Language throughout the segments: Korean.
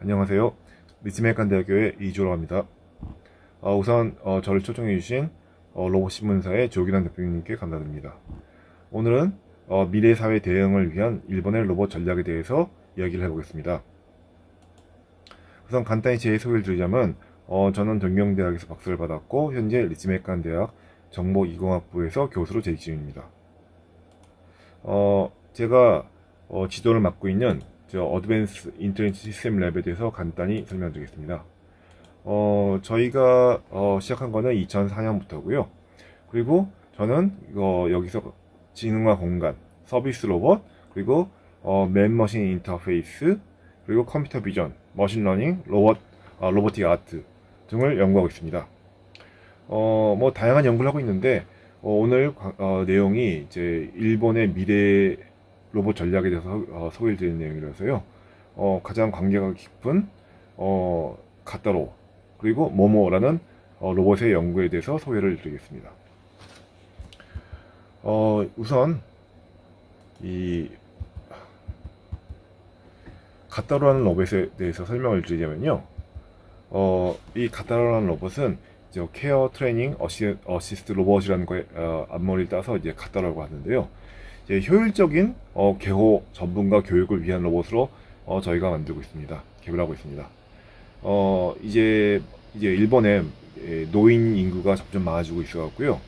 안녕하세요. 리츠메이칸대학교의 이주호라고 합니다. 우선 저를 초청해주신 로봇신문사의 조기란 대표님께 감사드립니다. 오늘은 미래 사회 대응을 위한 일본의 로봇 전략에 대해서 이야기를 해보겠습니다. 우선 간단히 제 소개를 드리자면 저는 동경대학에서 박사를 받았고 현재 리츠메이칸대학 정보이공학부에서 교수로 재직 중입니다. 제가 지도를 맡고 있는 어드밴스 인터넷 시스템 랩에 대해서 간단히 설명드리겠습니다. 저희가 시작한 거는 2004년부터고요. 그리고 저는 여기서 지능과 공간, 서비스 로봇, 그리고 맨머신 인터페이스, 그리고 컴퓨터 비전, 머신러닝, 로보틱 아트 등을 연구하고 있습니다. 다양한 연구를 하고 있는데 오늘 내용이 이제 일본의 미래 로봇 전략에 대해서 소개를 드리는 내용이라서요. 가장 관계가 깊은 가타로 그리고 모모라는 로봇의 연구에 대해서 소개를 드리겠습니다. 우선 이 가타로라는 로봇에 대해서 설명을 드리자면요. 이 가타로라는 로봇은 케어 트레이닝 어시스트 로봇이라는 거에 앞머리를 따서 이제 가타로라고 하는데요. 효율적인 개호 전문가 교육을 위한 로봇으로 저희가 만들고 있습니다. 개발하고 있습니다. 이제 일본에 노인 인구가 점점 많아지고 있어갖고요.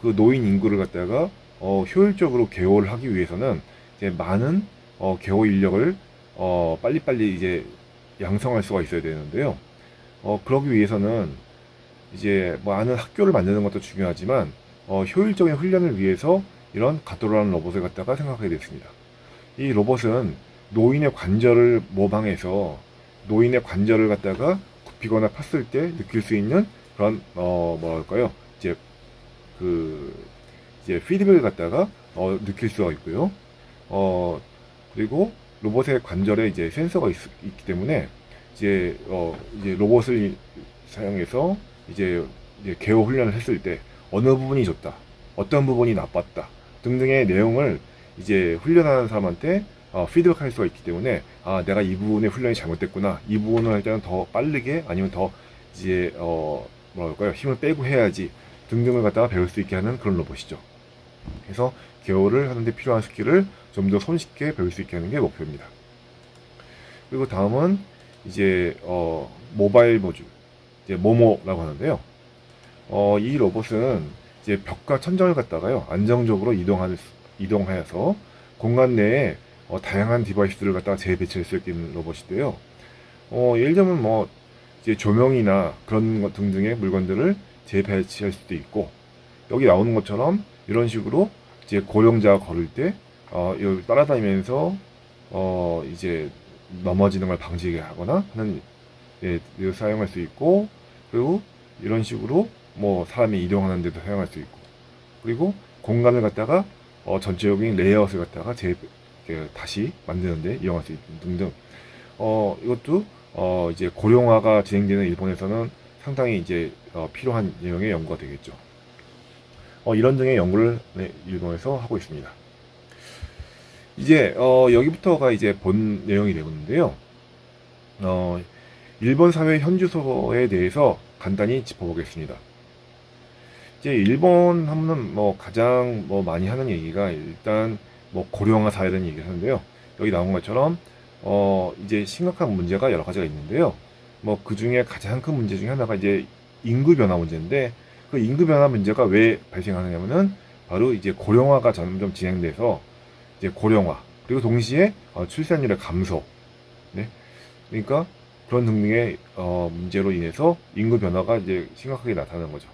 그 노인 인구를 갖다가 효율적으로 개호를 하기 위해서는 이제 많은 개호 인력을 빨리빨리 이제 양성할 수가 있어야 되는데요. 그러기 위해서는 이제 많은 학교를 만드는 것도 중요하지만 효율적인 훈련을 위해서 이런 가토라는 로봇을 갖다가 생각하게 됐습니다. 이 로봇은 노인의 관절을 모방해서 노인의 관절을 갖다가 굽히거나 폈을 때 느낄 수 있는 그런 뭐랄까요, 이제 피드백을 갖다가 느낄 수가 있고요. 그리고 로봇의 관절에 이제 센서가 있기 때문에 이제 로봇을 사용해서 이제 개호 훈련을 했을 때 어느 부분이 좋다, 어떤 부분이 나빴다 등등의 내용을 이제 훈련하는 사람한테 피드백할 수가 있기 때문에 내가 이 부분의 훈련이 잘못됐구나, 이 부분을 할 때는 더 빠르게 아니면 더 이제 뭐랄까요, 힘을 빼고 해야지 등등을 갖다가 배울 수 있게 하는 그런 로봇이죠. 그래서 개호를 하는데 필요한 스킬을 좀 더 손쉽게 배울 수 있게 하는 게 목표입니다. 그리고 다음은 이제 모바일 모듈, 이제 모모라고 하는데요. 이 로봇은 이제 벽과 천장을 갖다가요 안정적으로 이동하여서 공간 내에 다양한 디바이스들을 갖다가 재배치할 수 있는 로봇인데요. 예를 들면 이제 조명이나 그런 것 등등의 물건들을 재배치할 수도 있고, 여기 나오는 것처럼 이런 식으로 이제 고령자가 걸을 때 여기 따라다니면서 이제 넘어지는 걸 방지하거나 하는 사용할 수 있고, 그리고 이런 식으로 사람이 이동하는 데도 사용할 수 있고, 그리고 공간을 갖다가 전체적인 레이아웃을 갖다가 다시 만드는데 이용할 수 있는 등등. 이것도 이제 고령화가 진행되는 일본에서는 상당히 이제 필요한 내용의 연구가 되겠죠. 이런 등의 연구를 일본에서 하고 있습니다. 이제 여기부터가 이제 본 내용이 되는데요. 일본 사회 현주소에 대해서 간단히 짚어보겠습니다. 이제 일본 하면은 가장 많이 하는 얘기가 일단 고령화 사회라는 얘기를 하는데요. 여기 나온 것처럼 이제 심각한 문제가 여러 가지가 있는데요. 그 중에 가장 큰 문제 중에 하나가 이제 인구 변화 문제인데, 그 인구 변화 문제가 왜 발생하느냐면은 바로 이제 고령화가 점점 진행돼서 이제 고령화, 그리고 동시에 출산율의 감소, 네, 그러니까 그런 등등의 문제로 인해서 인구 변화가 이제 심각하게 나타나는 거죠.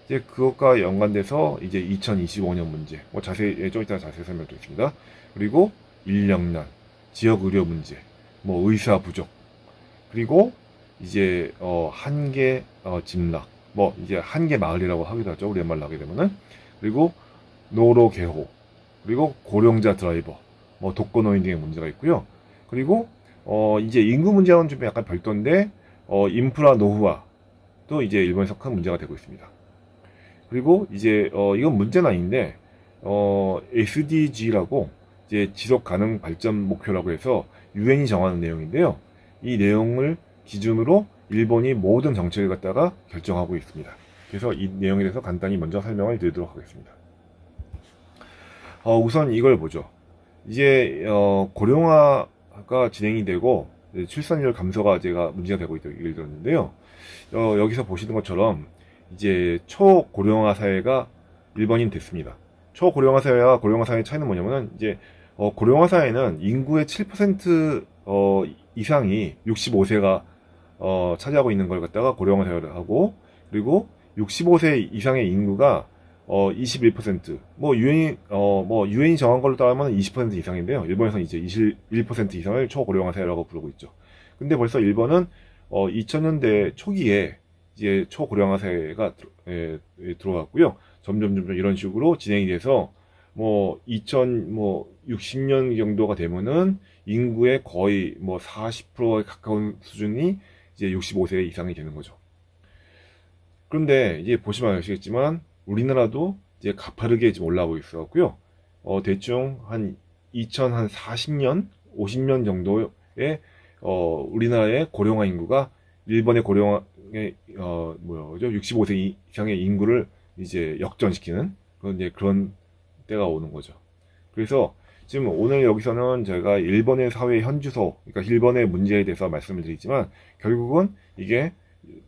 이제 그것과 연관돼서 이제 2025년 문제, 자세히 좀 이따 자세히 설명드리겠습니다. 그리고 인력난, 지역 의료 문제, 의사 부족, 그리고 이제 한계 집락, 이제 한계 마을이라고 하기도 하죠, 우리말로 하게 되면은. 그리고 노로 개호, 그리고 고령자 드라이버, 독거노인 등의 문제가 있고요. 그리고 이제 인구 문제와는 좀 약간 별도인데 인프라 노후화도 이제 일본에서 큰 문제가 되고 있습니다. 그리고 이제 이건 문제는 아닌데 SDG라고 이제 지속 가능 발전 목표라고 해서 유엔이 정하는 내용인데요. 이 내용을 기준으로 일본이 모든 정책을 갖다가 결정하고 있습니다. 그래서 이 내용에 대해서 간단히 먼저 설명을 드리도록 하겠습니다. 우선 이걸 보죠. 이제 고령화가 진행이 되고 출산율 감소가 제가 문제가 되고 있다고 얘기를 들었는데요. 여기서 보시는 것처럼 이제 초고령화 사회가 일본이 됐습니다. 초고령화 사회와 고령화 사회의 차이는 뭐냐면은 이제 고령화 사회는 인구의 7% 이상이 65세가 차지하고 있는 걸 갖다가 고령화 사회를 하고, 그리고 65세 이상의 인구가 21%, 유엔이 정한 걸로 따르면 20% 이상인데요. 일본에서는 이제 21% 이상을 초고령화 사회라고 부르고 있죠. 근데 벌써 일본은 2000년대 초기에 이제 초고령화 사회가 들어왔고요. 점점 이런 식으로 진행이 돼서 2060년 정도가 되면은 인구의 거의 40%에 가까운 수준이 이제 65세 이상이 되는 거죠. 그런데 이제 보시면 아시겠지만 우리나라도 이제 가파르게 지금 올라오고 있었고요. 대충 한 2040년, 50년 정도에 우리나라의 고령화 인구가 일본의 고령화의 65세 이상의 인구를 이제 역전시키는 그런 때가 오는 거죠. 그래서 지금 오늘 여기서는 제가 일본의 사회 현주소, 그러니까 일본의 문제에 대해서 말씀을 드리지만, 결국은 이게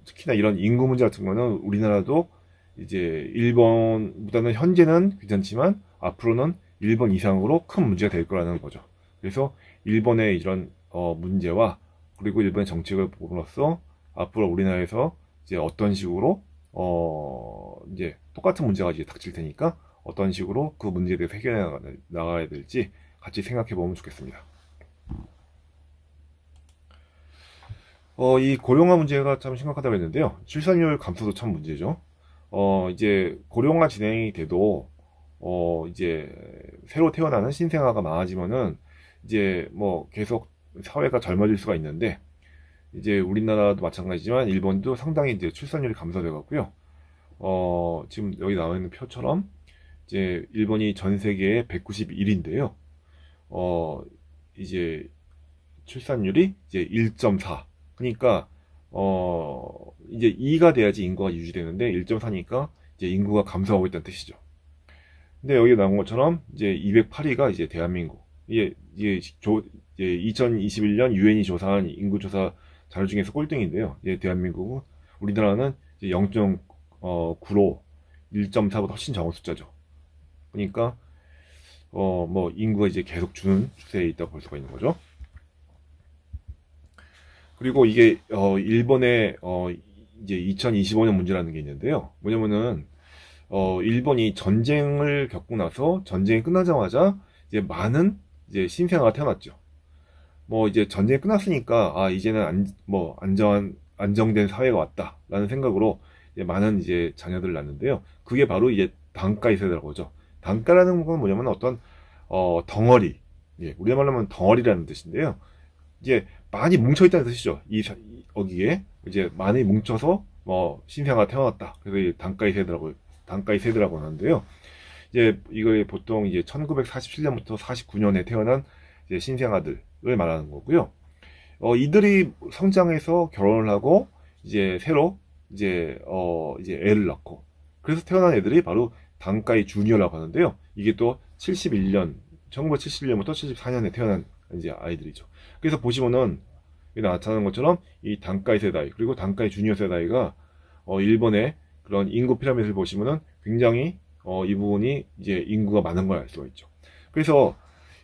특히나 이런 인구 문제 같은 거는 우리나라도 이제 일본보다는 현재는 괜찮지만 앞으로는 일본 이상으로 큰 문제가 될 거라는 거죠. 그래서 일본의 이런 문제와 그리고 일본의 정책을 보므로써 앞으로 우리나라에서 이제 어떤 식으로 이제 똑같은 문제가 이제 닥칠 테니까 어떤 식으로 그 문제에 대해서 해결해 나가야 될지 같이 생각해 보면 좋겠습니다. 이 고령화 문제가 참 심각하다고 했는데요. 출산율 감소도 참 문제죠. 이제 고령화 진행이 돼도 이제 새로 태어나는 신생아가 많아지면은 이제 계속 사회가 젊어질 수가 있는데, 이제 우리나라도 마찬가지지만 일본도 상당히 이제 출산율이 감소돼 갖고요. 지금 여기 나와 있는 표처럼 이제 일본이 전 세계에 191인데요. 이제 출산율이 이제 1.4. 그러니까 이제 2가 돼야지 인구가 유지되는데 1.4니까 이제 인구가 감소하고 있다는 뜻이죠. 근데 여기 나온 것처럼 이제 208위가 이제 대한민국. 이게 2021년 유엔이 조사한 인구 조사 자료 중에서 꼴등인데요. 이제 대한민국은, 우리나라는 이제 0.9로 1.4보다 훨씬 적은 숫자죠. 그러니까 인구가 이제 계속 주는 추세에 있다고 볼 수가 있는 거죠. 그리고 이게 일본의 이제 2025년 문제라는 게 있는데요. 뭐냐면은 일본이 전쟁을 겪고 나서 전쟁이 끝나자마자 이제 많은 이제 신생아가 태어났죠. 이제 전쟁이 끝났으니까 이제는 안정된 사회가 왔다라는 생각으로 이제 많은 이제 자녀들을 낳는데요. 그게 바로 이제 단가이 세대라고 하죠. 단가라는 건 뭐냐면 어떤 덩어리, 우리말로 하면 덩어리라는 뜻인데요. 이제 많이 뭉쳐있다는 뜻이죠. 여기에 이제 많이 뭉쳐서 신생아가 태어났다. 그래서 이 단가이 세대라고 하는데요. 이제 이걸 보통 이제 1947년부터 49년에 태어난 이제 신생아들을 말하는 거고요. 이들이 성장해서 결혼을 하고 이제 새로 이제 애를 낳고, 그래서 태어난 애들이 바로 단가이 주니어라고 하는데요. 이게 또 1971년부터 74년에 태어난 이제 아이들이죠. 그래서 보시면은 여기 나타나는 것처럼 이 단가이 세다이 그리고 단가이 주니어 세다이가 일본의 그런 인구 피라미드를 보시면은 굉장히 이 부분이 이제 인구가 많은 걸 알 수가 있죠. 그래서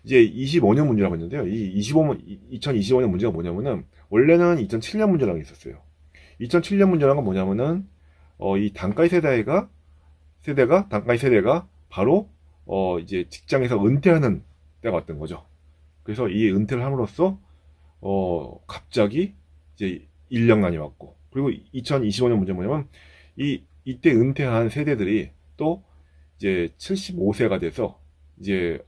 이제 25년 문제라고 했는데요. 이 2025년 문제가 뭐냐면은, 원래는 2007년 문제라는 게 있었어요. 2007년 문제라는 건 뭐냐면은 이 단가이 세대가 바로 이제 직장에서 은퇴하는 때가 왔던 거죠. 그래서 이 은퇴를 함으로써 갑자기 이제 인력난이 왔고, 그리고 2025년 문제는 뭐냐면 이때 은퇴한 세대들이 또 이제 75세가 돼서 이제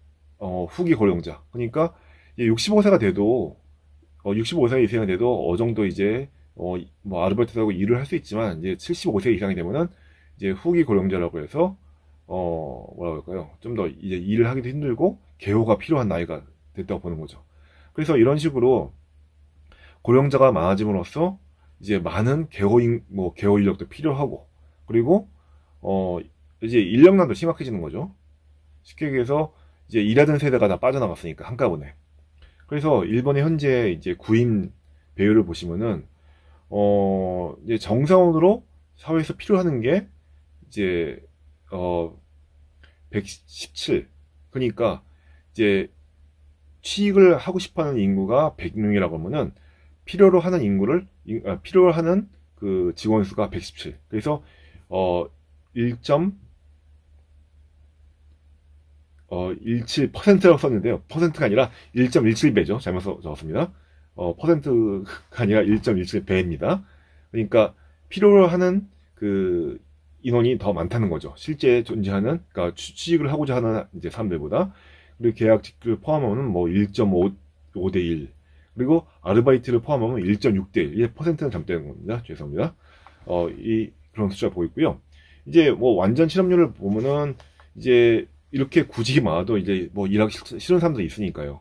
후기 고령자, 그러니까 이제 65세가 돼도 65세 이상이 돼도 정도 이제 아르바이트하고 일을 할 수 있지만, 이제 75세 이상이 되면은 이제 후기 고령자라고 해서 뭐라고 할까요? 좀 더 이제 일을 하기도 힘들고 개호가 필요한 나이가 됐다고 보는 거죠. 그래서 이런 식으로 고령자가 많아짐으로써 이제 많은 개호 인력도 필요하고, 그리고 이제 인력난도 심각해지는 거죠. 쉽게 얘기해서 이제 일하던 세대가 다 빠져나갔으니까 한꺼번에. 그래서 일본의 현재 이제 구인 배율을 보시면은 이제 정상원으로 사회에서 필요하는 게 이제 117. 그러니까 이제 취직을 하고 싶어하는 인구가 100명이라고 하면은 필요로 하는 그 직원 수가 117. 그래서 1. 17%라고 썼는데요. 퍼센트가 아니라 1.17배죠. 잘못 적었습니다. 퍼센트가 아니라 1.17배입니다. 그러니까 필요로 하는 그 인원이 더 많다는 거죠. 실제 존재하는, 그러니까 취직을 하고자 하는 이제 사람들보다. 그리고 계약직을 포함하면 뭐 1.5대 1. 그리고 아르바이트를 포함하면 1.6대 1. 이게 퍼센트는 잘못되는 겁니다. 죄송합니다. 그런 숫자가 보고 있고요. 이제 뭐 완전 실업률을 보면은 이제 이렇게 굳이 많아도 이제 뭐 일하기 싫은 사람들이 있으니까요.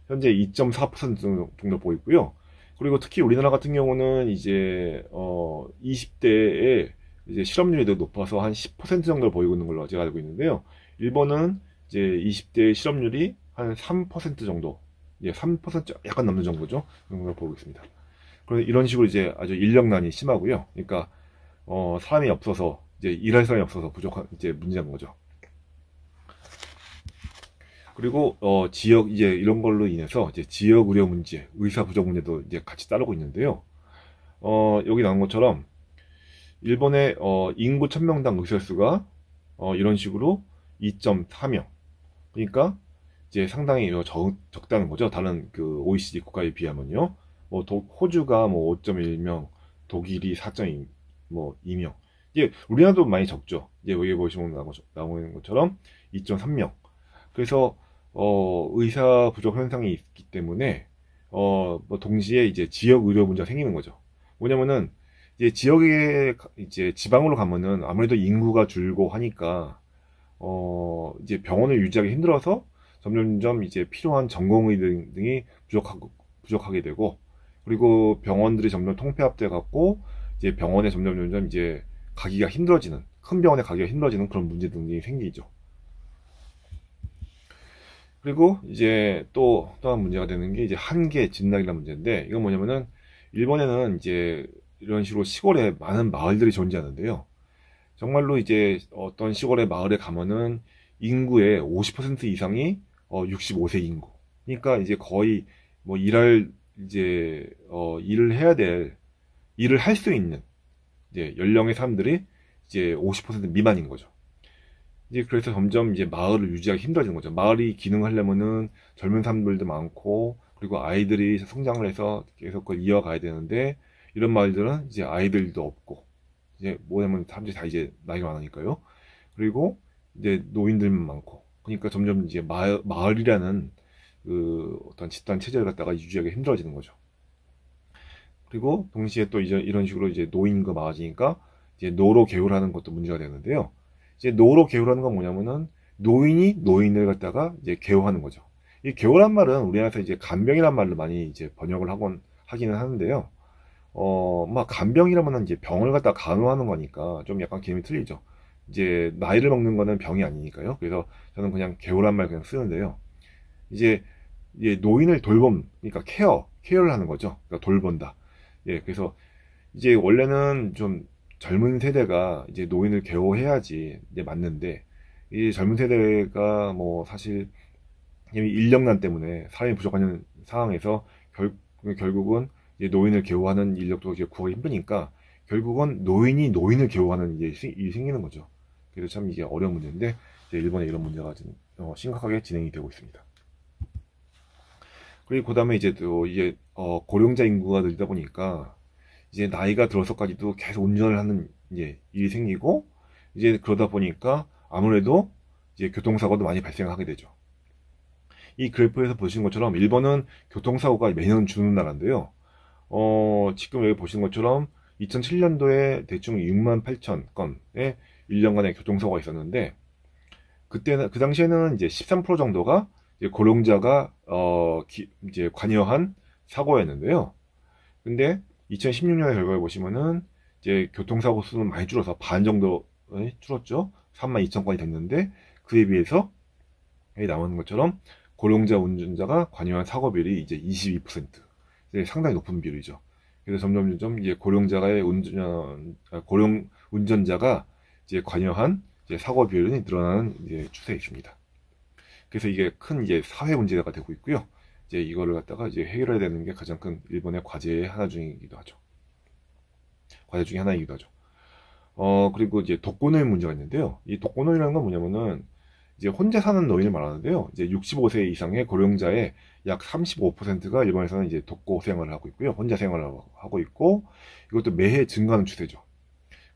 현재 2.4% 정도 보고 있고요. 그리고 특히 우리나라 같은 경우는 이제 20대에 이제 실업률이 더 높아서 한 10% 정도를 보이고 있는 걸로 제가 알고 있는데요. 일본은 이제 20대 실업률이 한 3% 정도, 예, 3% 약간 넘는 정도죠. 그런 걸 보고 있습니다. 그래서 이런 식으로 이제 아주 인력난이 심하고요. 그러니까 사람이 없어서 이제 일할 사람이 없어서 부족한 이제 문제인 거죠. 그리고 지역 이제 이런 걸로 인해서 이제 지역 의료 문제, 의사 부족 문제도 이제 같이 따르고 있는데요. 여기 나온 것처럼 일본의 인구 1000명당 의사 수가 이런 식으로 2.4명. 그러니까 이제 상당히 적다는 거죠. 다른 그 OECD 국가에 비하면요. 뭐 호주가 뭐 5.1명, 독일이 4.2, 뭐 2명. 이게 우리나라도 많이 적죠. 이제 여기 보시면 나오는 것처럼 2.3명. 그래서 의사 부족 현상이 있기 때문에 뭐 동시에 이제 지역 의료 문제가 생기는 거죠. 뭐냐면은 이제 지역에 이제 지방으로 가면은 아무래도 인구가 줄고 하니까 이제 병원을 유지하기 힘들어서 점점점 이제 필요한 전공의 등이 부족하게 되고, 그리고 병원들이 점점 통폐합돼 갖고 이제 병원에 점점 이제 가기가 힘들어지는, 큰 병원에 가기가 힘들어지는 그런 문제 등이 생기죠. 그리고 이제 또 한 문제가 되는 게 이제 한계 진락이라는 문제인데, 이건 뭐냐면은 일본에는 이제 이런 식으로 시골에 많은 마을들이 존재하는데요. 정말로 이제 어떤 시골의 마을에 가면은 인구의 50% 이상이 65세 인구. 그러니까 이제 거의 뭐 이제 일을 해야 될, 일을 할 수 있는 이제 연령의 사람들이 이제 50% 미만인 거죠. 이제 그래서 점점 이제 마을을 유지하기 힘들어지는 거죠. 마을이 기능하려면은 젊은 사람들도 많고, 그리고 아이들이 성장을 해서 계속 그걸 이어가야 되는데, 이런 마을들은 이제 아이들도 없고, 이제 뭐냐면 사람들이 다 이제 나이가 많으니까요. 그리고 이제 노인들만 많고, 그러니까 점점 이제 마을이라는 그 어떤 집단 체제를 갖다가 유지하기 힘들어지는 거죠. 그리고 동시에 또 이제 이런 식으로 이제 노인과 많아지니까 이제 노로 계율하는 것도 문제가 되는데요. 이제 노로 계율하는 건 뭐냐면은 노인이 노인을 갖다가 이제 계호하는 거죠. 이 계호란 말은 우리나라에서 이제 간병이란 말로 많이 이제 번역을 하기는 하는데요. 막 간병이라면은 이제 병을 갖다 간호하는 거니까 좀 약간 개념이 틀리죠. 이제 나이를 먹는 거는 병이 아니니까요. 그래서 저는 그냥 계호란 말 그냥 쓰는데요. 이제 노인을 그러니까 케어를 하는 거죠. 그러니까 돌본다. 예, 그래서 이제 원래는 좀 젊은 세대가 이제 노인을 케어해야지 이제 맞는데, 이 젊은 세대가 뭐 사실 인력난 때문에 사람이 부족한 상황에서 결국은 이제 노인을 케어하는 인력도 이제 구하기 힘드니까 결국은 노인이 노인을 케어하는 일이 생기는 거죠. 그래서 참 이게 어려운 문제인데, 이제 일본에 이런 문제가 지금 심각하게 진행이 되고 있습니다. 그리고 그 다음에 이제 또 이제 고령자 인구가 늘다 보니까 이제 나이가 들어서까지도 계속 운전을 하는 이제 일이 생기고, 이제 그러다 보니까 아무래도 이제 교통사고도 많이 발생하게 되죠. 이 그래프에서 보시는 것처럼 일본은 교통사고가 매년 주는 나라인데요. 지금 여기 보시는 것처럼 2007년도에 대충 68,000건의 1년간의 교통사고가 있었는데, 그때는 그 당시에는 이제 13% 정도가 이제 고령자가 이제 관여한 사고였는데요. 근데 2016년의 결과를 보시면은 이제 교통사고 수는 많이 줄어서 반 정도 줄었죠. 32,000건이 됐는데 그에 비해서 여기 나오는 것처럼 고령자 운전자가 관여한 사고 비율이 이제 22%. 이제 상당히 높은 비율이죠. 그래서 점점 이제 고령자의 고령 운전자가 이제 관여한 이제 사고 비율이 늘어나는 이제 추세에 있습니다. 그래서 이게 큰 이제 사회 문제가 되고 있고요. 이제 이거를 갖다가 이제 해결해야 되는 게 가장 큰 일본의 과제의 하나 중이기도 하죠. 과제 중에 하나이기도 하죠. 그리고 이제 독거노인 문제가 있는데요. 이 독거노인이라는 건 뭐냐면은 이제 혼자 사는 노인을 말하는데요. 이제 65세 이상의 고령자의 약 35%가 일본에서는 이제 독거 생활을 하고 있고요. 혼자 생활을 하고 있고, 이것도 매해 증가하는 추세죠.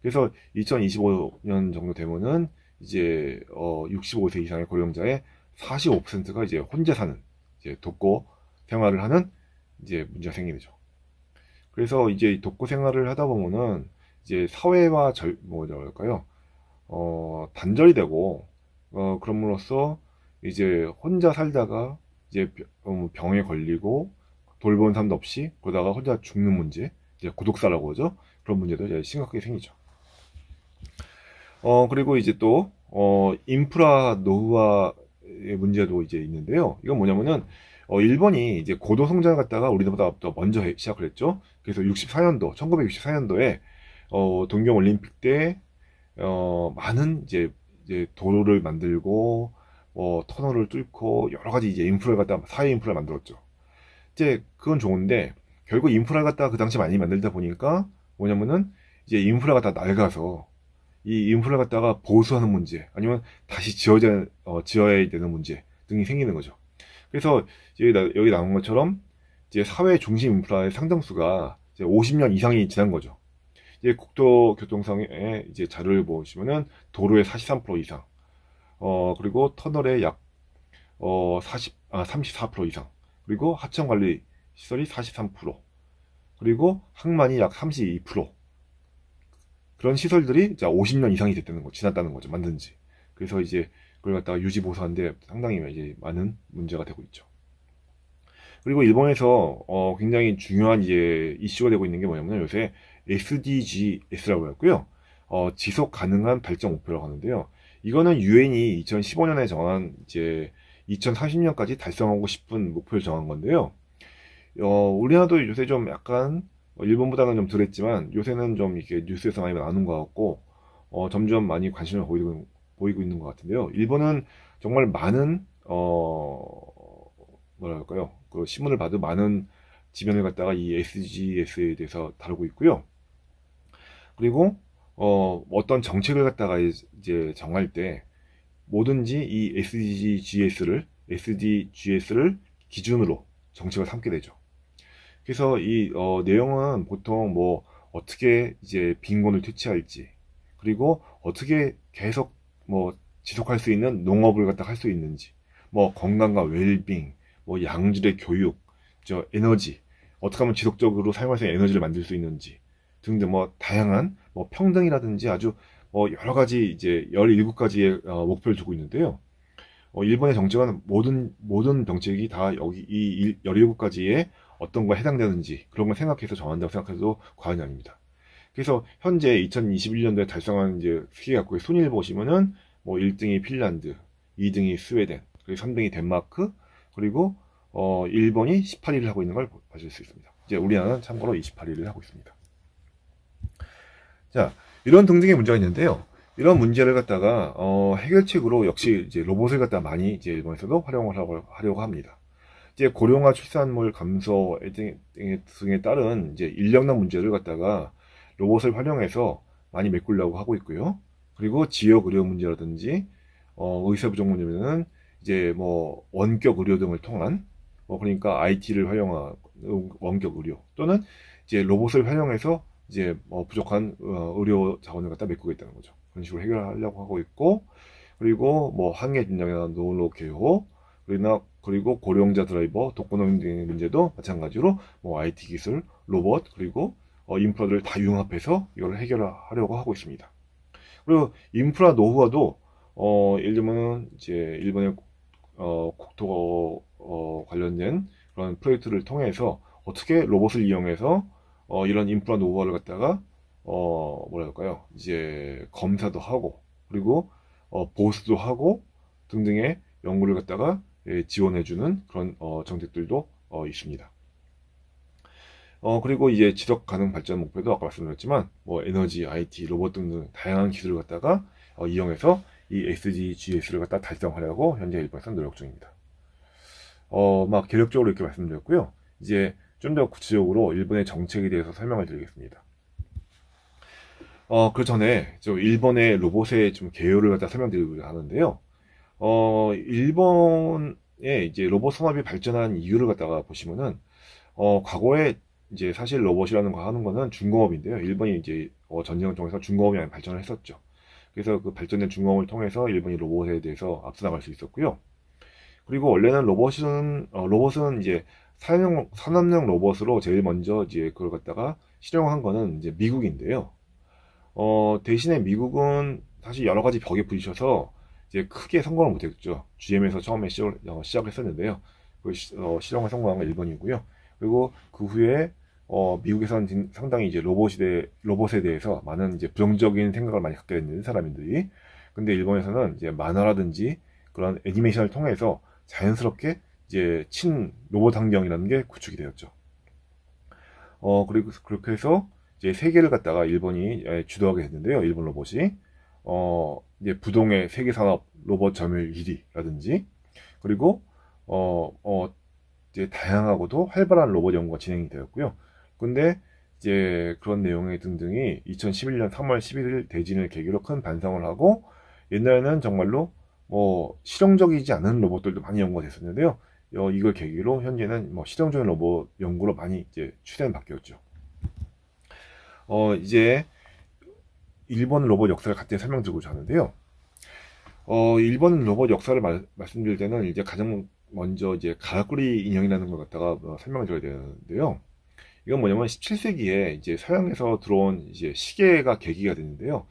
그래서 2025년 정도 되면은 이제 65세 이상의 고령자의 45%가 이제 혼자 사는 이제 독거 생활을 하는 이제 문제가 생기죠. 그래서 이제 독거 생활을 하다 보면은 이제 사회와 뭐랄까요? 단절이 되고 그럼으로써 이제 혼자 살다가 이제 병에 걸리고 돌보는 사람도 없이 그러다가 혼자 죽는 문제, 이제 고독사라고 하죠. 그런 문제도 이제 심각하게 생기죠. 그리고 이제 또 인프라 노후화의 문제도 이제 있는데요. 이건 뭐냐면은 일본이 이제 고도 성장을 갖다가 우리보다 더 먼저 시작을 했죠. 그래서 1964년도에 동경 올림픽 때 많은 이제 도로를 만들고 터널을 뚫고 여러 가지 이제 인프라를 갖다 사회 인프라를 만들었죠. 이제 그건 좋은데 결국 인프라를 갖다가 그 당시 많이 만들다 보니까 뭐냐면은 이제 인프라가 다 낡아서 이 인프라를 갖다가 보수하는 문제 아니면 다시 지어야 되는 문제 등이 생기는 거죠. 그래서 여기 나온 것처럼 이제 사회 중심 인프라의 상당수가 이제 50년 이상이 지난 거죠. 이제 국토교통상의 이제 자료를 보시면은 도로의 43% 이상, 그리고 터널의 약 34% 이상, 그리고 하천관리 시설이 43%, 그리고 항만이 약 32%. 그런 시설들이 이제 50년 이상이 지났다는 거죠. 만든 지. 그래서 이제 그걸 갖다가 유지 보수하는데 상당히 이제 많은 문제가 되고 있죠. 그리고 일본에서 굉장히 중요한 이제 이슈가 되고 있는 게 뭐냐면 요새 SDGs라고 했고요. 지속 가능한 발전 목표라고 하는데요. 이거는 유엔이 2015년에 정한 이제 2030년까지 달성하고 싶은 목표를 정한 건데요. 우리나라도 요새 좀 약간 일본보다는 좀 덜했지만 요새는 좀 이렇게 뉴스에서 많이 나오는 것 같고 점점 많이 관심을 보이고 있는 것 같은데요. 일본은 정말 많은 뭐랄까요? 그 신문을 봐도 많은 지면을 갖다가 이 SDGs에 대해서 다루고 있고요. 그리고 어떤 정책을 갖다가 이제 정할 때 뭐든지 이 SDGs를 기준으로 정책을 삼게 되죠. 그래서 이 내용은 보통 뭐 어떻게 이제 빈곤을 퇴치할지, 그리고 어떻게 계속 뭐 지속할 수 있는 농업을 갖다 할 수 있는지, 뭐 건강과 웰빙, 뭐 양질의 교육, 에너지, 어떻게 하면 지속적으로 사용할 수 있는 에너지를 만들 수 있는지 등등 뭐 다양한 뭐 평등이라든지 아주 여러 가지 이제 17가지의 목표를 두고 있는데요. 일본의 정책은 모든 정책이 다 여기 이 17가지의 어떤 거에 해당되는지 그런 걸 생각해서 정한다고 생각해도 과언이 아닙니다. 그래서 현재 2021년도에 달성한 이제 세계 각국의 순위를 보시면은 뭐 1등이 핀란드, 2등이 스웨덴, 그리고 3등이 덴마크, 그리고 일본이 18위를 하고 있는 걸 보실 수 있습니다. 이제 우리나라는 참고로 28위를 하고 있습니다. 자, 이런 등등의 문제가 있는데요. 이런 문제를 갖다가 해결책으로 역시 이제 로봇을 갖다 많이 이제 일본에서도 활용을 하려고 합니다. 이제 고령화 출산물 감소 등에 따른 이제 인력난 문제를 갖다가 로봇을 활용해서 많이 메꾸려고 하고 있고요. 그리고 지역 의료 문제라든지 의사 부족 문제는 이제 뭐 원격 의료 등을 통한 그러니까 IT를 활용한 원격 의료 또는 이제 로봇을 활용해서 이제 부족한 의료 자원을 갖다 메꾸고 있다는 거죠. 그런 식으로 해결하려고 하고 있고, 그리고 뭐 항해 진작이나 노로 개호, 그리고 고령자 드라이버, 독거노인 등의 문제도 마찬가지로 뭐 IT 기술, 로봇, 그리고 인프라를 다 융합해서 이걸 해결하려고 하고 있습니다. 그리고 인프라 노후화도 예를 들면 이제 일본의 국토 관련된 그런 프로젝트를 통해서 어떻게 로봇을 이용해서 이런 임플란트 오버를 갖다가 뭐랄까요, 이제 검사도 하고, 그리고 보수도 하고 등등의 연구를 갖다가 지원해주는 그런 정책들도 있습니다. 그리고 이제 지속 가능 발전 목표도 아까 말씀드렸지만 뭐 에너지, IT, 로봇 등등 다양한 기술을 갖다가 이용해서 이 SDGs를 갖다 달성하려고 현재 일본에서 노력 중입니다. 막 계획적으로 이렇게 말씀드렸고요. 이제 좀 더 구체적으로 일본의 정책에 대해서 설명을 드리겠습니다. 그 전에 저 일본의 로봇의 좀 개요를 갖다 설명드리고자 하는데요. 일본의 이제 로봇 산업이 발전한 이유를 갖다가 보시면은 과거에 이제 사실 로봇이라는 거 하는 거는 중공업인데요. 일본이 이제 전쟁을 통해서 중공업이 많이 발전을 했었죠. 그래서 그 발전된 중공업을 통해서 일본이 로봇에 대해서 앞서 나갈 수 있었고요. 그리고 원래는 로봇은 이제 산업용 로봇으로 제일 먼저 이제 그걸 갖다가 실용한 거는 이제 미국인데요. 대신에 미국은 사실 여러 가지 벽에 부딪혀서 이제 크게 성공을 못했죠. GM에서 처음에 시작했었는데요. 그 실용에 성공한 건 일본이고요. 그리고 그 후에 미국에서는 상당히 이제 로봇에 대해서 많은 이제 부정적인 생각을 많이 갖게 되는 사람들이. 근데 일본에서는 이제 만화라든지 그런 애니메이션을 통해서 자연스럽게 이제 친 로봇 환경이라는 게 구축이 되었죠. 그리고 그렇게 해서 이제 세계를 갖다가 일본이 주도하게 됐는데요. 일본 로봇이 이제 부동의 세계 산업 로봇 점유율 1위라든지 그리고 이제 다양하고도 활발한 로봇 연구가 진행이 되었고요. 근데 이제 그런 내용의 등등이 2011년 3월 11일 대진을 계기로 큰 반성을 하고 옛날에는 정말로 실용적이지 않은 로봇들도 많이 연구가 됐었는데요. 이걸 계기로 현재는 실용적인 로봇 연구로 많이 이제 추세는 바뀌었죠. 이제 일본 로봇 역사를 같이 설명드리고자 하는데요. 일본 로봇 역사를 말씀드릴 때는 이제 가장 먼저 이제 가라쿠리 인형이라는 걸 갖다가 설명을 드려야 되는데요. 이건 뭐냐면 17세기에 이제 서양에서 들어온 이제 시계가 계기가 됐는데요.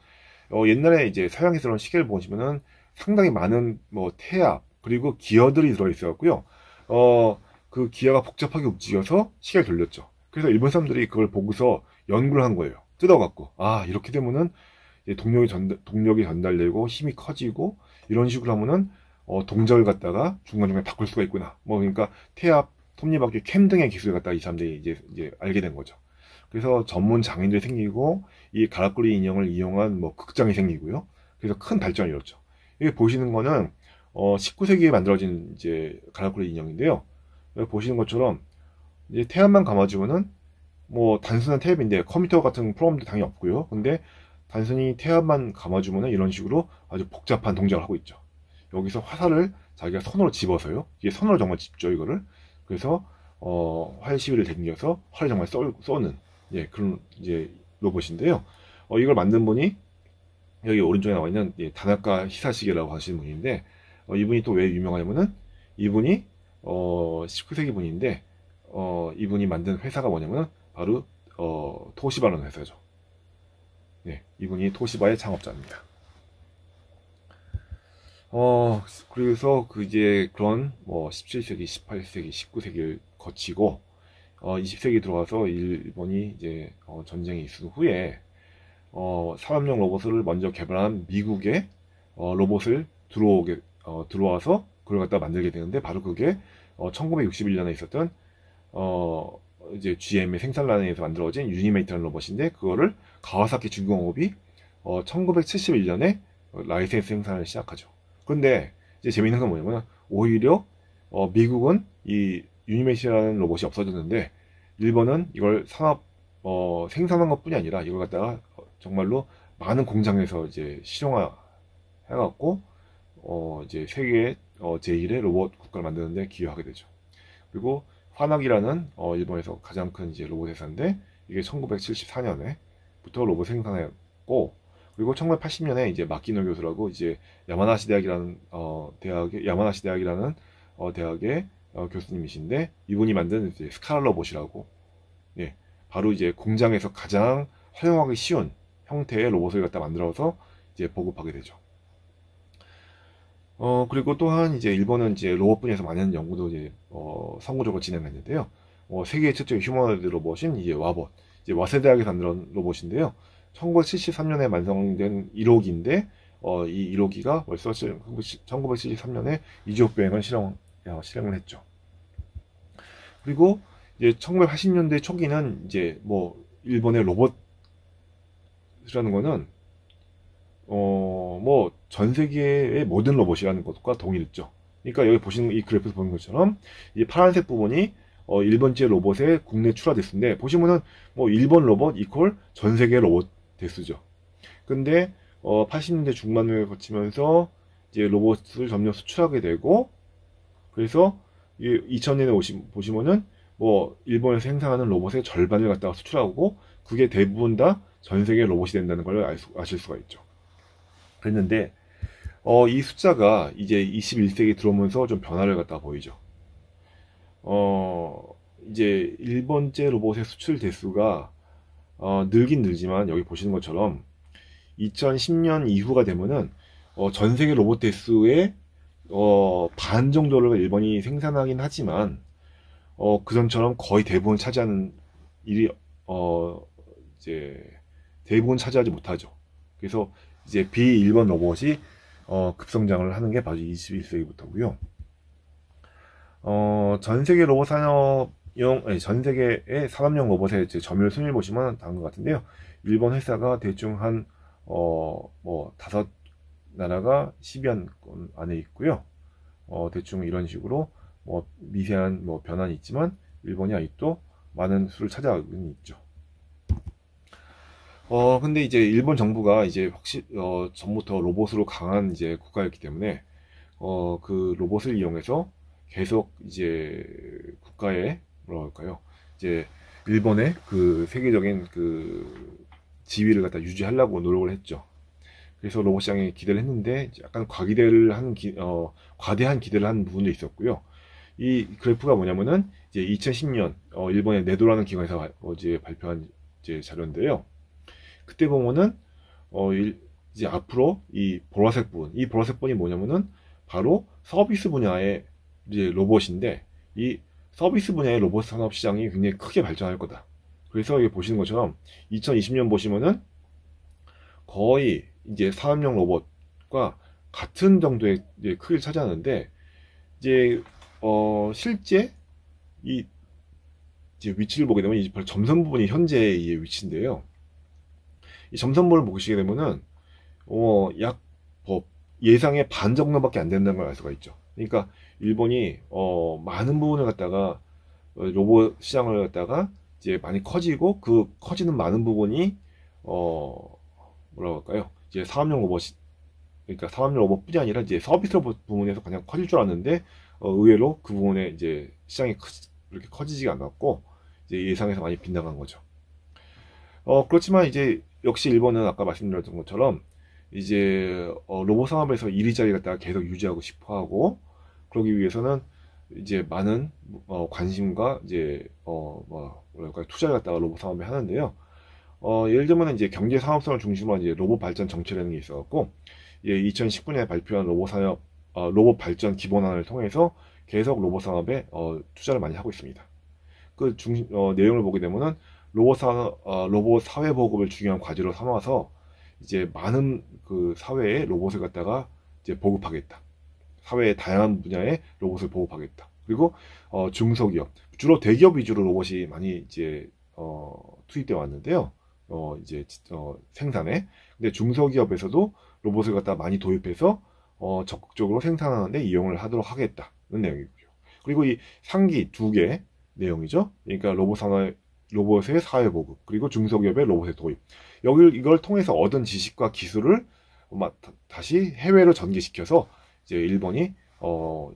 옛날에 이제 서양에서 들어온 시계를 보시면은 상당히 많은 태압 그리고 기어들이 들어 있었고요. 그 기어가 복잡하게 움직여서 시계를 돌렸죠. 그래서 일본 사람들이 그걸 보고서 연구를 한 거예요. 뜯어갖고 이렇게 되면은 동력이 전달되고 힘이 커지고 이런 식으로 하면은 동작을 갖다가 중간중간에 바꿀 수가 있구나. 그러니까 태압, 톱니바퀴, 캠 등의 기술을 갖다가 이 사람들이 이제 알게 된 거죠. 그래서 전문 장인들이 생기고 이 가라쿠리 인형을 이용한 극장이 생기고요. 그래서 큰 발전을 이뤘죠. 여기 보시는 거는 19세기에 만들어진 이제 가라쿠리 인형인데요. 여기 보시는 것처럼 이제 태압만 감아주면은 단순한 태압인데 컴퓨터 같은 프로그램도 당연히 없고요. 근데 단순히 태압만 감아주면은 이런 식으로 아주 복잡한 동작을 하고 있죠. 여기서 화살을 자기가 손으로 집어서요. 이게 손으로 정말 집죠, 이거를. 그래서 활 시위를 당겨서 활을 정말 쏘는 그런 이제 로봇인데요. 이걸 만든 분이 여기 오른쪽에 나와 있는 다나카 히사시게라고 하시는 분인데 이분이 또 왜 유명하냐면은 이분이 19세기 분인데 이분이 만든 회사가 뭐냐면은 바로 토시바라는 회사죠. 이분이 토시바의 창업자입니다. 그래서 이제 그런 17세기, 18세기, 19세기를 거치고 20세기 들어와서 일본이 이제 전쟁이 있은 후에 산업용 로봇을 먼저 개발한 미국의 로봇을 들어와서 그걸 갖다 만들게 되는데 바로 그게 1961년에 있었던 이제 GM의 생산라인에서 만들어진 유니메이트라는 로봇인데 그거를 가와사키 중공업이 1971년에 라이센스 생산을 시작하죠. 그런데 이제 재미있는 건 뭐냐면 오히려 미국은 이 유니메이트라는 로봇이 없어졌는데 일본은 이걸 생산한 것뿐이 아니라 이걸 갖다가 정말로 많은 공장에서 이제 실용화 해갖고 이제 세계 제1의 로봇 국가를 만드는데 기여하게 되죠. 그리고 화나기라는 일본에서 가장 큰 이제 로봇 회사인데 이게 1974년에부터 로봇 생산했고 그리고 1980년에 이제 마키노 교수라고 이제 야마나시 대학의 교수님이신데 이분이 만든 이제 스카라 로봇이라고 바로 이제 공장에서 가장 활용하기 쉬운 형태의 로봇을 갖다 만들어서 이제 보급하게 되죠. 그리고 또한 이제 일본은 이제 로봇 분야에서 많은 연구도 이제 선구적으로 진행했는데요. 세계 최초의 휴머노이드 로봇인 이제 와봇, 이제 와세대학에서 만든 로봇인데요. 1973년에 완성된 1호기인데 이 1호기가 벌써 1973년에 이주호 비행을 실행을 했죠. 그리고 이제 1980년대 초기는 이제 뭐 일본의 로봇이라는 거는 뭐 전 세계의 모든 로봇이라는 것과 동일했죠. 그러니까 여기 보시는 이 그래프에서 보는 것처럼 이 파란색 부분이 일본제 로봇의 국내 출하 대수인데, 보시면은 뭐 일본 로봇 이퀄 전 세계 로봇 대수죠. 근데 80년대 중반을 거치면서 이제 로봇을 점점 수출하게 되고, 그래서 2000년에 보시면은 뭐 일본에서 생산하는 로봇의 절반을 갖다가 수출하고, 그게 대부분 다 전 세계 로봇이 된다는 걸 아실 수가 있죠. 그랬는데 이 숫자가 이제 21세기 들어오면서 좀 변화를 갖다 보이죠. 이제 일본제 로봇의 수출 대수가 늘긴 늘지만, 여기 보시는 것처럼 2010년 이후가 되면은 전 세계 로봇 대수의 반 정도를 일본이 생산하긴 하지만 그전처럼 거의 대부분 차지하는 일이 이제 대부분 차지하지 못하죠. 그래서 이제 비일본 로봇이 급성장을 하는 게 바로 21세기부터고요. 전 세계 로봇 전 세계의 산업용 로봇의 점유율 순위를 보시면 다른 것 같은데요. 일본 회사가 대충 한 뭐 5나라가 10위권 안에 있고요. 대충 이런 식으로 뭐 미세한 뭐 변화는 있지만 일본이 아직도 많은 수를 차지하고 있죠. 근데 이제 일본 정부가 이제 전부터 로봇으로 강한 이제 국가였기 때문에 그 로봇을 이용해서 계속 이제 국가의 뭐라 할까요? 이제 일본의 그 세계적인 그 지위를 갖다 유지하려고 노력을 했죠. 그래서 로봇 시장에 기대를 했는데 약간 과대한 기대를 한 부분도 있었고요. 이 그래프가 뭐냐면은 이제 2010년 일본의 네도라는 기관에서 어제 발표한 이제 자료인데요. 그때 보면은 이제 앞으로 이 보라색 부분이 뭐냐면은 바로 서비스 분야의 이제 로봇인데, 이 서비스 분야의 로봇 산업 시장이 굉장히 크게 발전할 거다. 그래서 여기 보시는 것처럼 2020년 보시면은 거의 이제 산업용 로봇과 같은 정도의 이제 크기를 차지하는데, 이제 실제 이 이제 위치를 보게 되면 이 점선 부분이 현재의 위치인데요. 이 점선부를 보시게 되면은 약 예상의 반 정도밖에 안 된다는 걸 알 수가 있죠. 그러니까 일본이 많은 부분을 갖다가 로봇 시장을 갖다가 이제 많이 커지고, 그 커지는 많은 부분이 뭐라고 할까요? 이제 산업용 로봇, 그러니까 산업용 로봇뿐이 아니라 이제 서비스 로봇 부분에서 그냥 커질 줄 알았는데 의외로 그 부분에 이제 시장이 그렇게 커지지가 않았고, 이제 예상에서 많이 빗나간 거죠. 그렇지만 이제 역시 일본은 아까 말씀드렸던 것처럼 이제 로봇 산업에서 1위 자리 갖다가 계속 유지하고 싶어 하고, 그러기 위해서는 이제 많은 관심과 이제 뭐랄까 투자를 갖다가 로봇 산업에 하는데요. 예를 들면 이제 경제 산업성을 중심으로 이제 로봇 발전 정책이라는 게 있어갖고, 2019년에 발표한 로봇 발전 기본안을 통해서 계속 로봇 산업에 투자를 많이 하고 있습니다. 그 내용을 보게 되면은 로봇 사회 보급을 중요한 과제로 삼아서 이제 많은 그 사회에 로봇을 갖다가 이제 보급하겠다. 사회의 다양한 분야의 로봇을 보급하겠다. 그리고 중소기업, 주로 대기업 위주로 로봇이 많이 이제 투입되어 왔는데요. 이제 생산에. 근데 중소기업에서도 로봇을 갖다 많이 도입해서 적극적으로 생산하는데 이용을 하도록 하겠다는 내용이고요. 그리고 이 상기 2개 내용이죠. 그러니까 로봇의 사회 보급, 그리고 중소기업의 로봇의 도입. 이걸 통해서 얻은 지식과 기술을 다시 해외로 전개시켜서 이제 일본이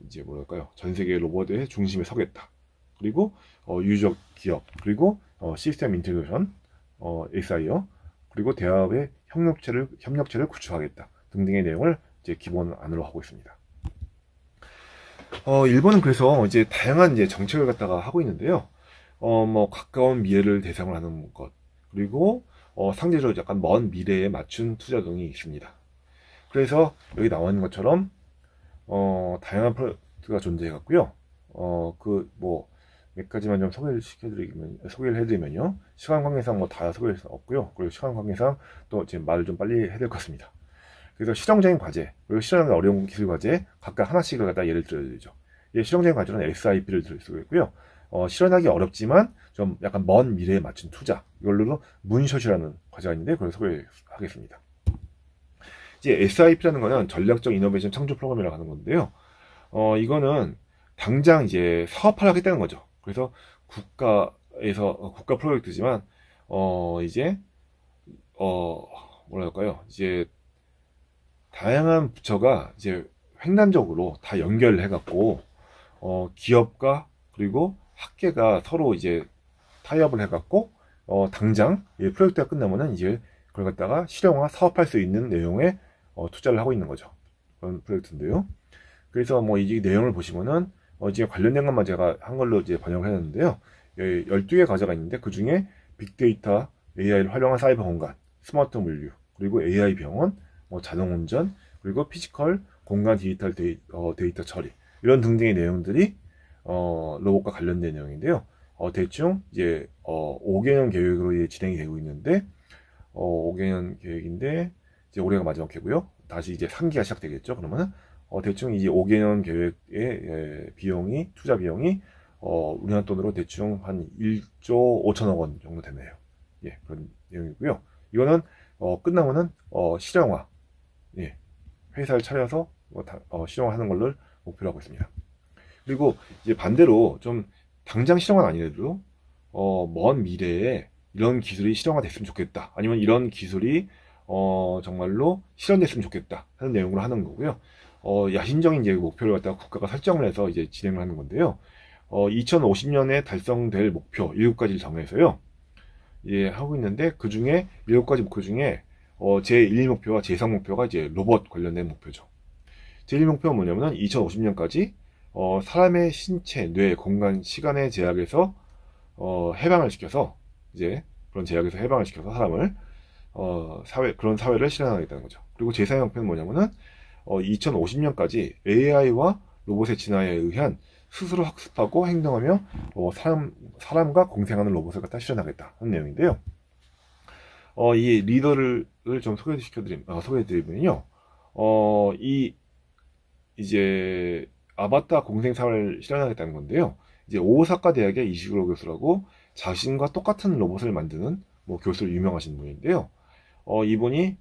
이제 뭐랄까요, 전 세계 로봇의 중심에 서겠다. 그리고 유적 기업, 그리고 시스템 인테그레이션, SIO, 그리고 대학의 협력체를 구축하겠다 등등의 내용을 이제 기본안으로 하고 있습니다. 일본은 그래서 이제 다양한 이제 정책을 갖다가 하고 있는데요. 뭐 가까운 미래를 대상으로 하는 것, 그리고 상대적으로 약간 먼 미래에 맞춘 투자 등이 있습니다. 그래서 여기 나와 있는 것처럼 다양한 프로젝트가 존재해 갖고요. 몇 가지만 좀 소개를 해드리면요. 시간 관계상 뭐 다 소개할 수 없고요. 그리고 시간 관계상 또 지금 말을 좀 빨리 해야 될 것 같습니다. 그래서 실용적인 과제, 그리고 실현하기 어려운 기술 과제 각각 하나씩을 갖다 예를 들어드리죠. 실용적인 과제는 SIP를 들 수가 있고요. 실현하기 어렵지만 좀 약간 먼 미래에 맞춘 투자, 이걸로 문숏이라는 과제가 있는데 그걸 소개하겠습니다. 이제 SIP라는 거는 전략적 이노베이션 창조 프로그램이라고 하는 건데요. 이거는 당장 이제 사업화를 하겠다는 거죠. 그래서 국가 프로젝트지만 이제 뭐랄까요, 이제 다양한 부처가 이제 횡단적으로 다 연결을 해갖고 기업과 그리고 학계가 서로 이제 타협을 해갖고 당장 프로젝트가 끝나면은 이제 그걸 갖다가 실용화 사업할 수 있는 내용에 투자를 하고 있는 거죠. 그런 프로젝트인데요. 그래서 뭐 이 내용을 보시면은 이제 관련된 것만 제가 한글로 이제 번역을 했는데요. 12개 과제가 있는데 그 중에 빅데이터, AI를 활용한 사이버 공간, 스마트 물류, 그리고 AI 병원, 뭐 자동운전, 그리고 피지컬 공간 디지털 데이터 처리, 이런 등등의 내용들이 로봇과 관련된 내용인데요. 대충 이제 5개년 계획으로 이제 진행이 되고 있는데 5개년 계획인데 이제 올해가 마지막 해고요. 다시 이제 3기가 시작되겠죠. 그러면은 대충 이제 5개년 계획의 비용이, 투자 비용이 우리나라 돈으로 대충 한 1조 5천억 원 정도 되네요. 예, 그런 내용이고요. 이거는 끝나면은 실용화, 예, 회사를 차려서 실용화하는 걸로 목표로 하고 있습니다. 그리고 이제 반대로 좀 당장 실용화는 아니래도 먼 미래에 이런 기술이 실용화됐으면 좋겠다, 아니면 이런 기술이 정말로 실현됐으면 좋겠다 하는 내용으로 하는 거고요. 야심적인 이제 목표를 갖다가 국가가 설정을 해서 이제 진행을 하는 건데요. 2050년에 달성될 목표 7가지를 정해서요. 예, 하고 있는데 그 중에 7가지 목표 중에 제1 목표와 제3 목표가 이제 로봇 관련된 목표죠. 제1 목표는 뭐냐면은 2050년까지 사람의 신체, 뇌, 공간, 시간의 제약에서 해방을 시켜서, 이제 그런 제약에서 해방을 시켜서 사람을 그런 사회를 실현하겠다는 거죠. 그리고 제3 목표는 뭐냐면은 2050년까지 AI와 로봇의 진화에 의한 스스로 학습하고 행동하며 사람과 공생하는 로봇을 갖다 실현하겠다 하는 내용인데요. 이 리더를 좀 소개해드리면요. 이제 아바타 공생 사회를 실현하겠다는 건데요. 이제 오사카 대학의 이시구로 교수라고 자신과 똑같은 로봇을 만드는 뭐 교수로 유명하신 분인데요. 이분이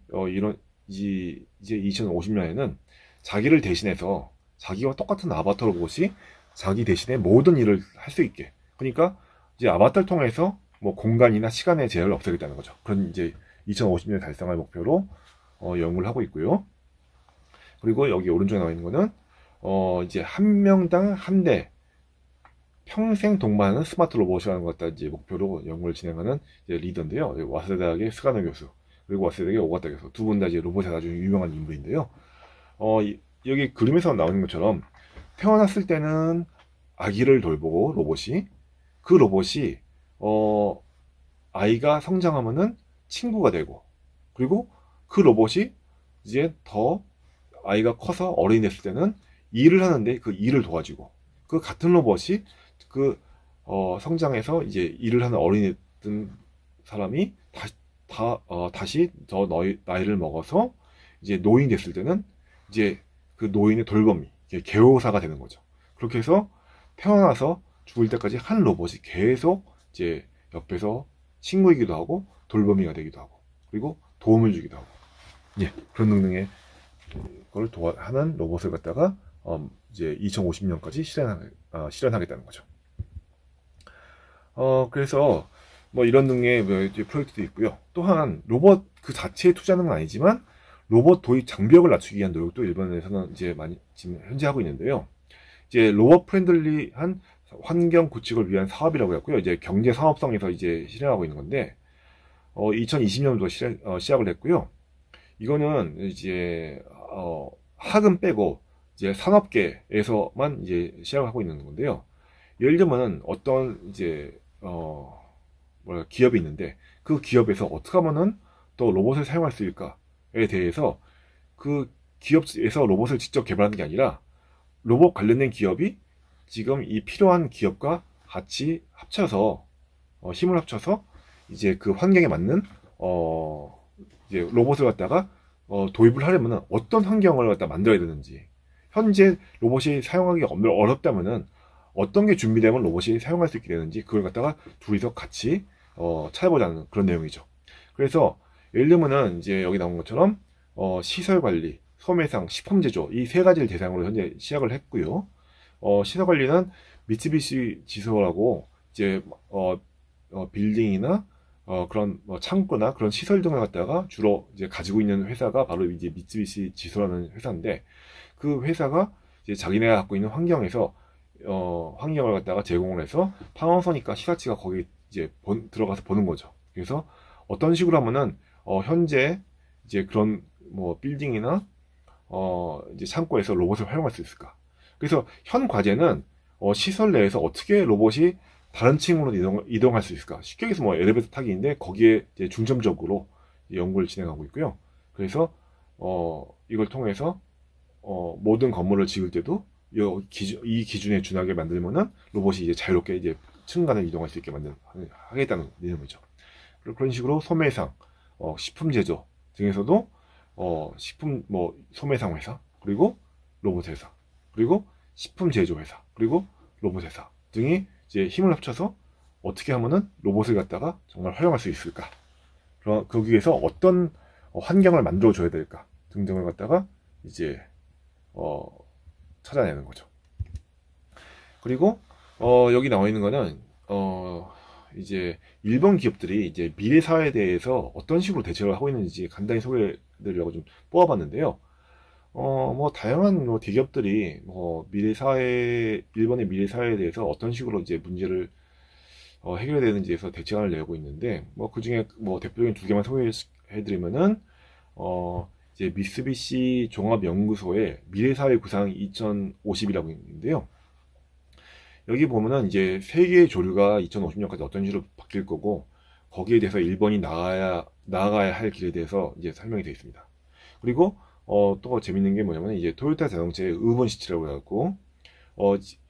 이제 2050년에는 자기를 대신해서 자기와 똑같은 아바타 로봇이 자기 대신에 모든 일을 할 수 있게, 그러니까 이제 아바타를 통해서 뭐 공간이나 시간의 제약을 없애겠다는 거죠. 그런 이제 2050년 달성할 목표로 연구를 하고 있고요. 그리고 여기 오른쪽에 나와 있는 거는 이제 한 명당 한 대 평생 동반하는 스마트 로봇이라는 것 갖다 이제 목표로 연구를 진행하는 이제 리더인데요. 와세다 대학의 스가노 교수, 그리고 와세다 대학의 오가타 교수, 두 분 다 이제 로봇에 아주 유명한 인물인데요. 여기 그림에서 나오는 것처럼 태어났을 때는 아기를 돌보고 그 로봇이 아이가 성장하면은 친구가 되고, 그리고 그 로봇이 이제 더 아이가 커서 어른이 됐을 때는 일을 하는데 그 일을 도와주고, 그 같은 로봇이 성장해서 이제 일을 하는 어른이 된 사람이 다시 더 나이를 먹어서 이제 노인이 됐을 때는 이제 그 노인의 돌봄이 계호사가 되는 거죠. 그렇게 해서 태어나서 죽을 때까지 한 로봇이 계속 이제 옆에서 친구이기도 하고 돌봄이가 되기도 하고, 그리고 도움을 주기도 하고, 예, 그런 능력의 걸 하는 로봇을 갖다가 이제 2050년까지 실현하겠다는 거죠. 그래서 뭐 이런 등의 프로젝트도 있고요. 또한 로봇 그 자체에 투자는 건 아니지만 로봇 도입 장벽을 낮추기 위한 노력도 일본에서는 이제 많이 지금 현재 하고 있는데요. 이제 로봇 프렌들리한 환경 구축을 위한 사업이라고 했고요. 이제 경제 사업성에서 이제 실행하고 있는 건데 2020년도 시작을 했고요. 이거는 이제 학은 빼고 이제 산업계에서만 이제 시작을 하고 있는 건데요. 예를 들면은 어떤 이제 기업이 있는데 그 기업에서 어떻게 하면은 또 로봇을 사용할 수 있을까에 대해서 그 기업에서 로봇을 직접 개발하는 게 아니라 로봇 관련된 기업이 지금 이 필요한 기업과 같이 합쳐서 힘을 합쳐서 이제 그 환경에 맞는 이제 로봇을 갖다가 도입을 하려면 어떤 환경을 갖다 만들어야 되는지, 현재 로봇이 사용하기 어렵다면은 어떤 게 준비되면 로봇이 사용할 수 있게 되는지, 그걸 갖다가 둘이서 같이 찾아보자는 그런 내용이죠. 그래서 예를 들면은 이제 여기 나온 것처럼 시설 관리, 소매상, 시품 제조, 이 세 가지를 대상으로 현재 시작을 했고요. 시설 관리는 미쓰비시 지소라고 이제 빌딩이나 그런 창고나 그런 시설 등을 갖다가 주로 이제 가지고 있는 회사가 바로 이제 미쓰비시 지소라는 회사인데, 그 회사가 이제 자기네가 갖고 있는 환경에서 환경을 갖다가 제공을 해서 판원서니까 시사치가 거기 이제 들어가서 보는 거죠. 그래서 어떤 식으로 하면은 현재 이제 그런 뭐 빌딩이나 이제 창고에서 로봇을 활용할 수 있을까? 그래서 현 과제는 시설 내에서 어떻게 로봇이 다른 층으로 이동할 수 있을까? 쉽게 얘기해서 뭐 엘리베이터 타기인데, 거기에 이제 중점적으로 연구를 진행하고 있고요. 그래서 이걸 통해서 모든 건물을 지을 때도 이 기준에 준하게 만들면은 로봇이 이제 자유롭게 이제 층 간을 이동할 수 있게 하겠다는 내용이죠. 그런 식으로 소매상, 식품 제조 등에서도 식품 소매상 회사, 그리고 로봇 회사, 그리고 식품 제조 회사, 그리고 로봇 회사 등이 이제 힘을 합쳐서 어떻게 하면은 로봇을 갖다가 정말 활용할 수 있을까? 거기에서 어떤 환경을 만들어 줘야 될까? 등등을 갖다가 이제 찾아내는 거죠. 그리고 여기 나와 있는 거는 이제 일본 기업들이 이제 미래 사회에 대해서 어떤 식으로 대처를 하고 있는지 간단히 소개해드리려고 좀 뽑아봤는데요. 뭐 다양한 대기업들이 일본의 미래 사회에 대해서 어떤 식으로 이제 문제를 해결해야 되는지에서 대책안을 내고 있는데, 그 중에 대표적인 두 개만 소개해드리면은 이제 미쓰비시 종합연구소의 미래사회 구상 2050이라고 있는데요. 여기 보면은 이제 세계의 조류가 2050년까지 어떤 식으로 바뀔 거고, 거기에 대해서 일본이 나아가야 할 길에 대해서 이제 설명이 되어 있습니다. 그리고 또 재밌는 게 뭐냐면 이제 토요타 자동차의 의본 시티라고 해갖고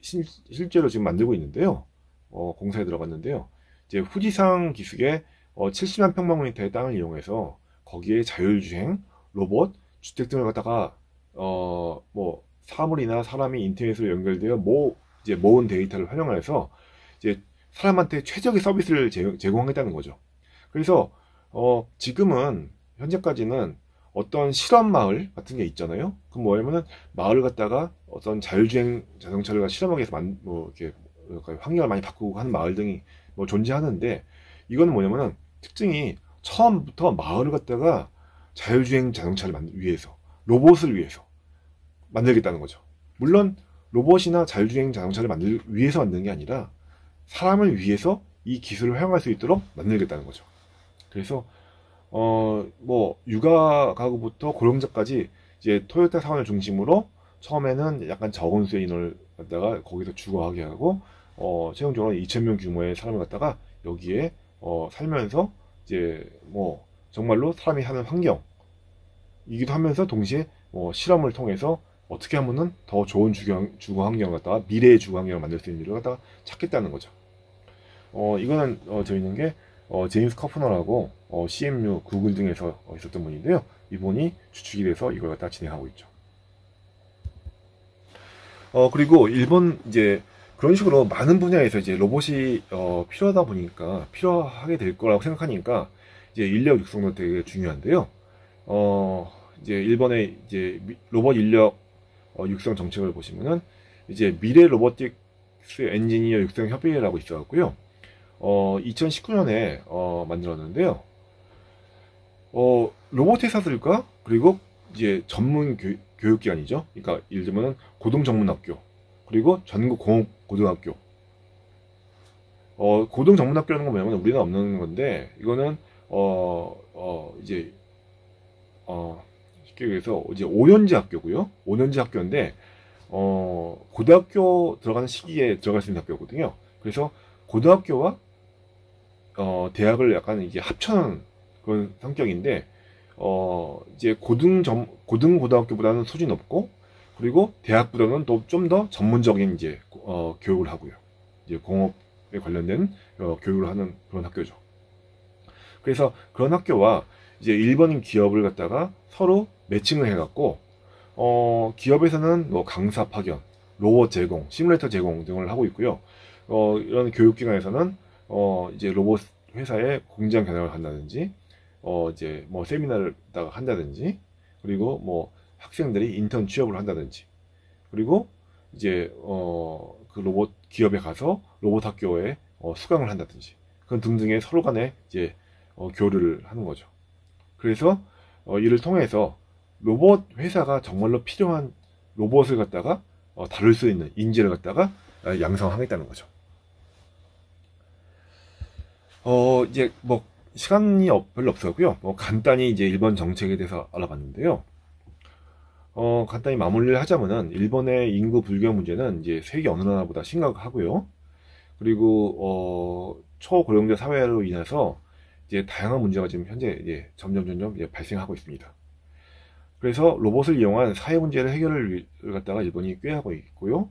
실제로 지금 만들고 있는데요. 공사에 들어갔는데요. 이제 후지산 기슭의 70만 평방미터의 땅을 이용해서 거기에 자율주행, 로봇, 주택 등을 갖다가 사물이나 사람이 인터넷으로 연결되어 이제 모은 데이터를 활용해서 이제 사람한테 최적의 서비스를 제공하겠다는 거죠. 그래서 지금은 현재까지는 어떤 실험 마을 같은 게 있잖아요. 그 뭐냐면은 마을을 갖다가 어떤 자율주행 자동차를 실험하기 위해서 이렇게 환경을 많이 바꾸고 하는 마을 등이 존재하는데, 이거는 뭐냐면은 특징이 처음부터 마을을 갖다가 자율주행 자동차를 위해서, 로봇을 위해서 만들겠다는 거죠. 물론 로봇이나 자율주행 자동차를 위해서 만드는 게 아니라 사람을 위해서 이 기술을 활용할 수 있도록 만들겠다는 거죠. 그래서 육아 가구부터 고령자까지 이제 토요타 사원을 중심으로 처음에는 약간 적은 수의 인원을 갖다가 거기서 주거하게 하고, 최종적으로 2,000명 규모의 사람을 갖다가 여기에 살면서 이제 정말로 사람이 사는 환경이기도 하면서, 동시에 실험을 통해서 어떻게 하면은 더 좋은 주거 환경을 갖다가, 미래의 주거 환경을 만들 수 있는 일을 갖다가 찾겠다는 거죠. 이거는 재밌는 게 제임스 커프너라고 CMU, 구글 등에서 있었던 분인데요. 이분이 주축이 돼서 이걸 갖다 진행하고 있죠. 그리고 일본 이제 그런 식으로 많은 분야에서 이제 로봇이 필요하다 보니까, 필요하게 될 거라고 생각하니까 이제 인력 육성도 되게 중요한데요. 이제 일본의 이제 로봇 인력 육성 정책을 보시면은 이제 미래 로보틱스 엔지니어 육성 협의회라고 있어갖고요. 2019년에 만들었는데요. 로봇 회사들과, 그리고 이제 전문 교육기관이죠. 그러니까 예를 들면 고등전문학교, 그리고 전국 공업고등학교. 고등전문학교라는 건 뭐냐면 우리는 없는 건데, 이거는 이제 쉽게 얘기해서 이제 5년제 학교고요. 5년제 학교인데 고등학교 들어가는 시기에 들어갈 수 있는 학교거든요. 그래서 고등학교와 대학을 약간 이게 합쳐놓은 그런 성격인데, 이제 고등고등학교보다는 수준이 높고, 그리고 대학보다는 또 좀 더 전문적인 이제 교육을 하고요. 이제 관련된 교육을 하는 그런 학교죠. 그래서 그런 학교와 이제 일본인 기업을 갖다가 서로 매칭을 해갖고 기업에서는 뭐 강사 파견, 로봇 제공, 시뮬레이터 제공 등을 하고 있고요. 이런 교육기관에서는 이제 로봇 회사에 공장 견학을 한다든지, 이제 뭐 세미나를 한다든지, 그리고 뭐 학생들이 인턴 취업을 한다든지, 그리고 이제 그 로봇 기업에 가서 로봇 학교에 수강을 한다든지, 그런 등등의 서로 간에 이제 교류를 하는 거죠. 그래서 이를 통해서 로봇 회사가 정말로 필요한 로봇을 갖다가 다룰 수 있는 인재를 갖다가 양성하겠다는 거죠. 이제 뭐 시간이 별로 없었고요. 간단히 이제 일본 정책에 대해서 알아봤는데요. 간단히 마무리를 하자면은 일본의 인구 불균형 문제는 이제 세계 어느 나라보다 심각하고요. 그리고 초고령자 사회로 인해서 이제 다양한 문제가 지금 현재 이제 점점 이제 발생하고 있습니다. 그래서 로봇을 이용한 사회 문제를 해결을 갖다가 일본이 꾀하고 있고요.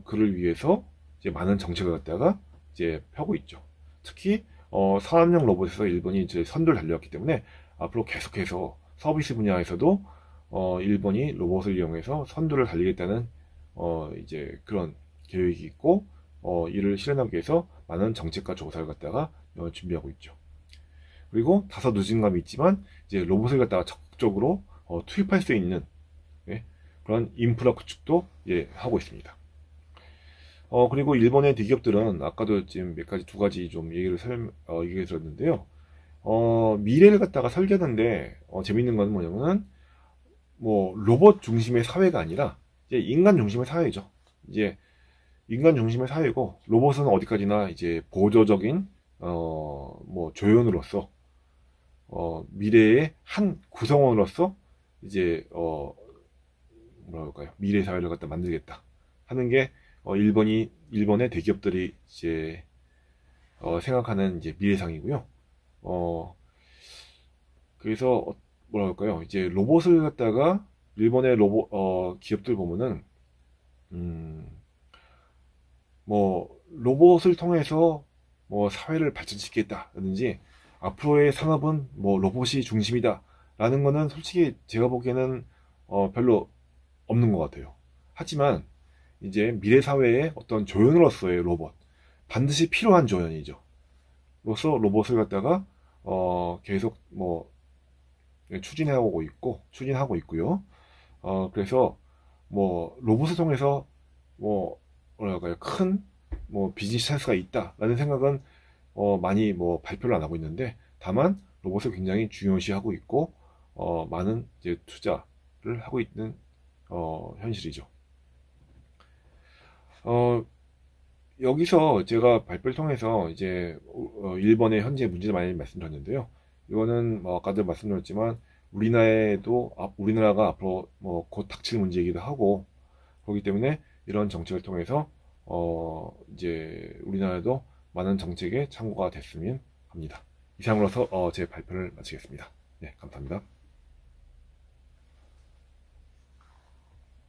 그를 위해서 이제 많은 정책을 갖다가 이제 펴고 있죠. 특히 산업용 로봇에서 일본이 이제 선두를 달렸기 때문에 앞으로 계속해서 서비스 분야에서도 일본이 로봇을 이용해서 선두를 달리겠다는 이제 그런 계획이 있고 이를 실현하기 위해서 많은 정책과 조사를 갖다가 준비하고 있죠. 그리고 다소 늦은 감이 있지만 이제 로봇을 갖다가 적극적으로 투입할 수 있는 그런 인프라 구축도 하고 있습니다. 그리고 일본의 대기업들은 아까도 지금 두 가지 좀 얘기를 들었는데요. 미래를 갖다가 설계하는데 재밌는 건 뭐냐면은 뭐 로봇 중심의 사회가 아니라 이제 인간 중심의 사회죠. 이제 인간 중심의 사회고 로봇은 어디까지나 이제 보조적인 뭐 조연으로서 미래의 한 구성원으로서 이제 뭐랄까요, 미래 사회를 갖다 만들겠다 하는 게 일본의 대기업들이 이제 생각하는 이제 미래상이고요. 그래서 뭐랄까요, 이제 로봇을 갖다가 일본의 기업들 보면은 뭐 로봇을 통해서 뭐 사회를 발전시키겠다든지 앞으로의 산업은 뭐 로봇이 중심이다 라는 거는 솔직히 제가 보기에는 별로 없는 것 같아요. 하지만 이제 미래 사회의 어떤 조연으로서의 로봇, 반드시 필요한 조연이죠. 로서 로봇을 갖다가 계속 뭐 추진하고 있고요. 그래서 뭐 로봇을 통해서 뭐 뭐랄까요, 큰 뭐 비즈니스 찬스가 있다라는 생각은 많이 뭐 발표를 안 하고 있는데, 다만 로봇을 굉장히 중요시하고 있고 많은 이제 투자를 하고 있는 현실이죠. 여기서 제가 발표를 통해서 이제 일본의 현재 문제를 많이 말씀드렸는데요. 이거는 뭐 아까도 말씀드렸지만 우리나라가 앞으로 뭐 곧 닥칠 문제이기도 하고, 그렇기 때문에 이런 정책을 통해서 이제 우리나라도 많은 정책에 참고가 됐으면 합니다. 이상으로서 제 발표를 마치겠습니다. 네, 감사합니다.